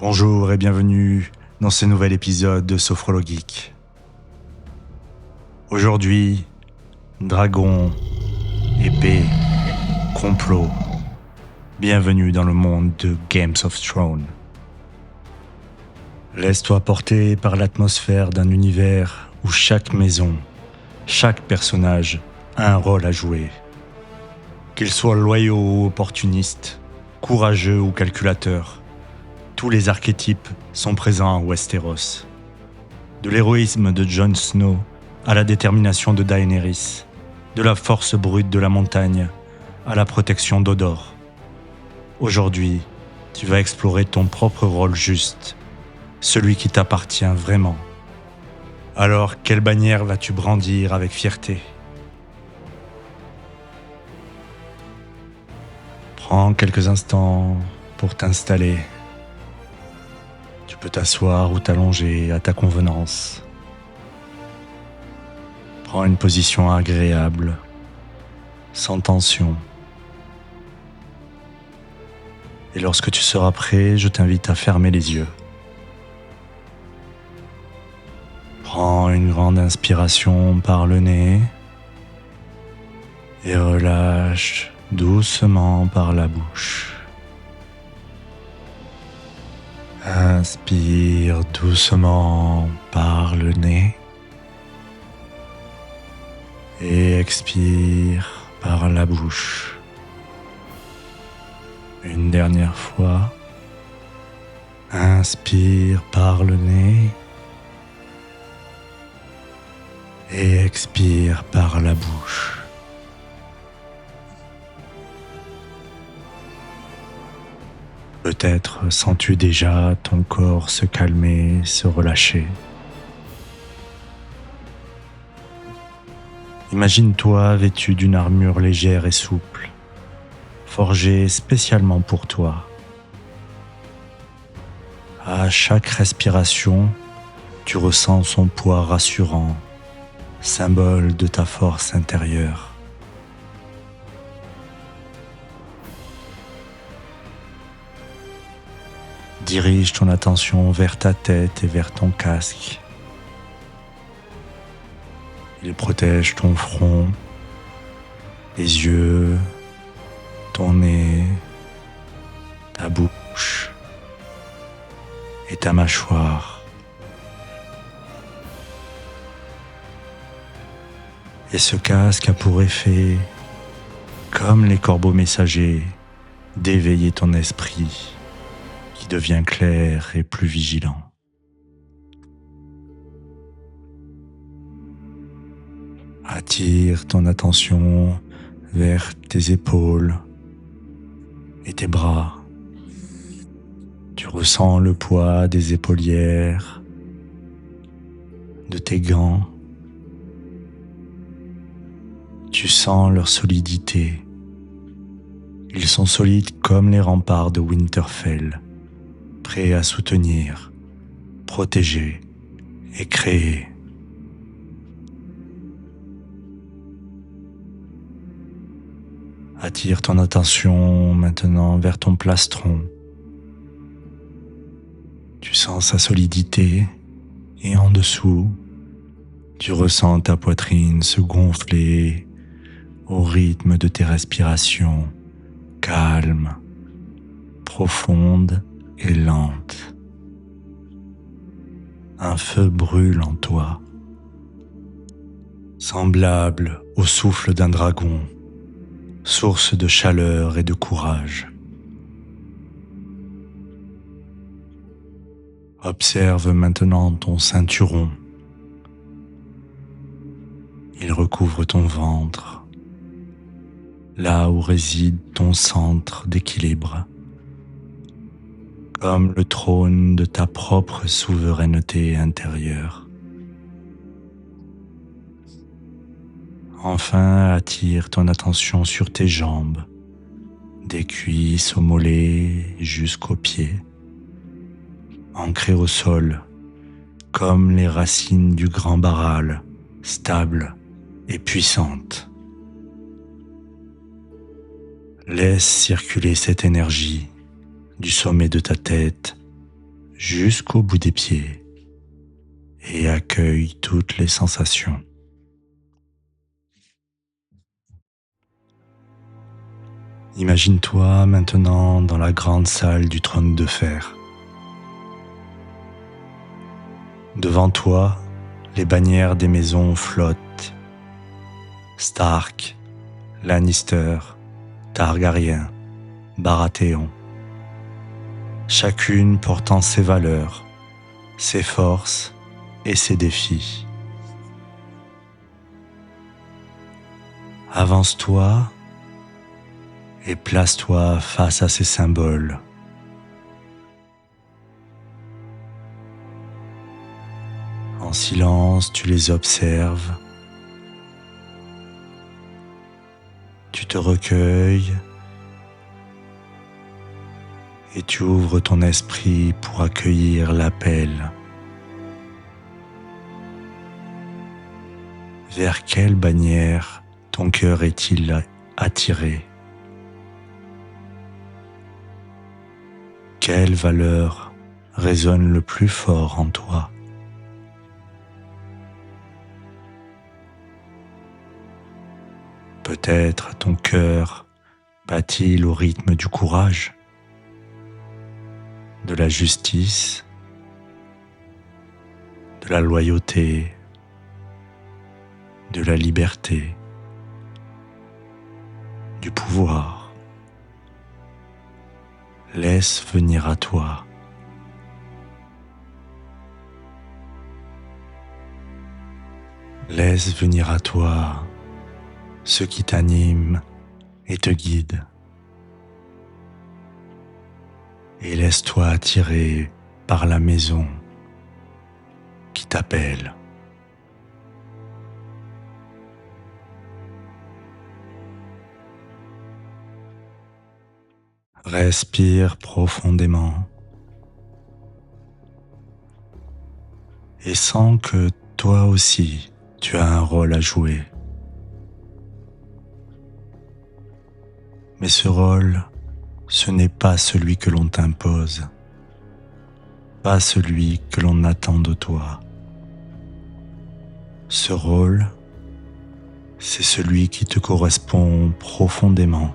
Bonjour et bienvenue dans ce nouvel épisode de Sophrologeek. Aujourd'hui, dragon, épée, complot. Bienvenue dans le monde de Games of Thrones. Laisse-toi porter par l'atmosphère d'un univers où chaque maison, chaque personnage a un rôle à jouer. Qu'ils soient loyaux ou opportunistes, courageux ou calculateurs, tous les archétypes sont présents à Westeros. De l'héroïsme de Jon Snow à la détermination de Daenerys, de la force brute de la montagne à la protection d'Hodor. Aujourd'hui, tu vas explorer ton propre rôle juste, celui qui t'appartient vraiment. Alors, quelle bannière vas-tu brandir avec fierté ? Prends quelques instants pour t'installer. Tu peux t'asseoir ou t'allonger à ta convenance. Prends une position agréable, sans tension. Et lorsque tu seras prêt, je t'invite à fermer les yeux. Prends une grande inspiration par le nez et relâche doucement par la bouche. Inspire doucement par le nez et expire par la bouche. Une dernière fois, inspire par le nez et expire par la bouche. Peut-être sens-tu déjà ton corps se calmer, se relâcher. Imagine-toi vêtu d'une armure légère et souple, forgée spécialement pour toi. À chaque respiration, tu ressens son poids rassurant, symbole de ta force intérieure. Dirige ton attention vers ta tête et vers ton casque. Il protège ton front, les yeux, ton nez, ta bouche et ta mâchoire. Et ce casque a pour effet, comme les corbeaux messagers, d'éveiller ton esprit qui devient clair et plus vigilant. Attire ton attention vers tes épaules et tes bras. Tu ressens le poids des épaulières, de tes gants. Tu sens leur solidité. Ils sont solides comme les remparts de Winterfell, prêts à soutenir, protéger et créer. Attire ton attention maintenant vers ton plastron. Tu sens sa solidité et en dessous, tu ressens ta poitrine se gonfler au rythme de tes respirations calmes, profondes et lentes. Un feu brûle en toi, semblable au souffle d'un dragon, source de chaleur et de courage. Observe maintenant ton ceinturon. Il recouvre ton ventre, là où réside ton centre d'équilibre, comme le trône de ta propre souveraineté intérieure. Enfin, attire ton attention sur tes jambes, des cuisses aux mollets jusqu'aux pieds, ancrées au sol, comme les racines du grand baral, stables et puissantes. Laisse circuler cette énergie du sommet de ta tête jusqu'au bout des pieds et accueille toutes les sensations. Imagine-toi maintenant dans la grande salle du trône de fer. Devant toi, les bannières des maisons flottent. Stark, Lannister, Targaryen, Baratheon. Chacune portant ses valeurs, ses forces et ses défis. Avance-toi et place-toi face à ces symboles. En silence, tu les observes. Tu te recueilles et tu ouvres ton esprit pour accueillir l'appel. Vers quelle bannière ton cœur est-il attiré? Quelle valeur résonne le plus fort en toi? Peut-être ton cœur bat-il au rythme du courage, de la justice, de la loyauté, de la liberté, du pouvoir. Laisse venir à toi. Laisse venir à toi ce qui t'anime et te guide. Et laisse-toi attirer par la maison qui t'appelle. Respire profondément et sens que toi aussi tu as un rôle à jouer. Mais ce rôle, ce n'est pas celui que l'on t'impose, pas celui que l'on attend de toi. Ce rôle, c'est celui qui te correspond profondément.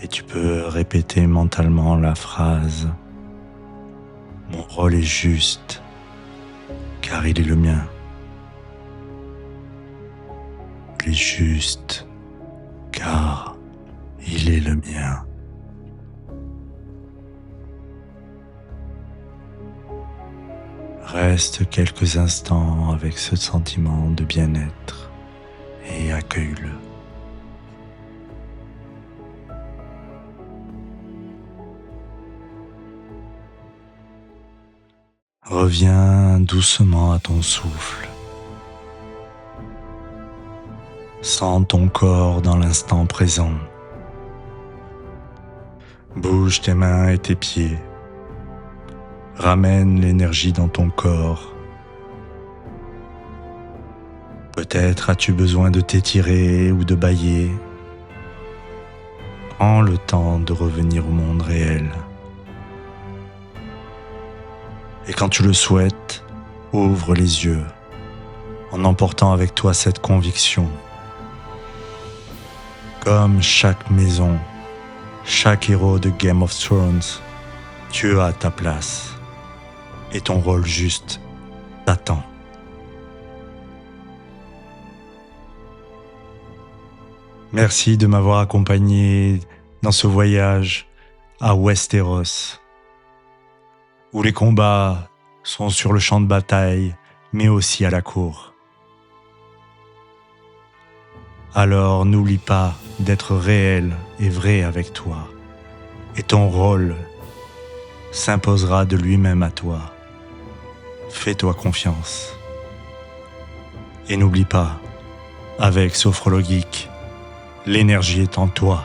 Et tu peux répéter mentalement la phrase « Mon rôle est juste, car il est le mien. Il est juste, car il est le mien. » Reste quelques instants avec ce sentiment de bien-être et accueille-le. Reviens doucement à ton souffle. Sens ton corps dans l'instant présent. Bouge tes mains et tes pieds. Ramène l'énergie dans ton corps. Peut-être as-tu besoin de t'étirer ou de bâiller. Prends le temps de revenir au monde réel. Et quand tu le souhaites, ouvre les yeux en emportant avec toi cette conviction. Comme chaque maison, chaque héros de Game of Thrones, tu as ta place et ton rôle juste t'attend. Merci de m'avoir accompagné dans ce voyage à Westeros, où les combats sont sur le champ de bataille, mais aussi à la cour. Alors n'oublie pas d'être réel et vrai avec toi, et ton rôle s'imposera de lui-même à toi. Fais-toi confiance. Et n'oublie pas, avec Sophrologique, l'énergie est en toi.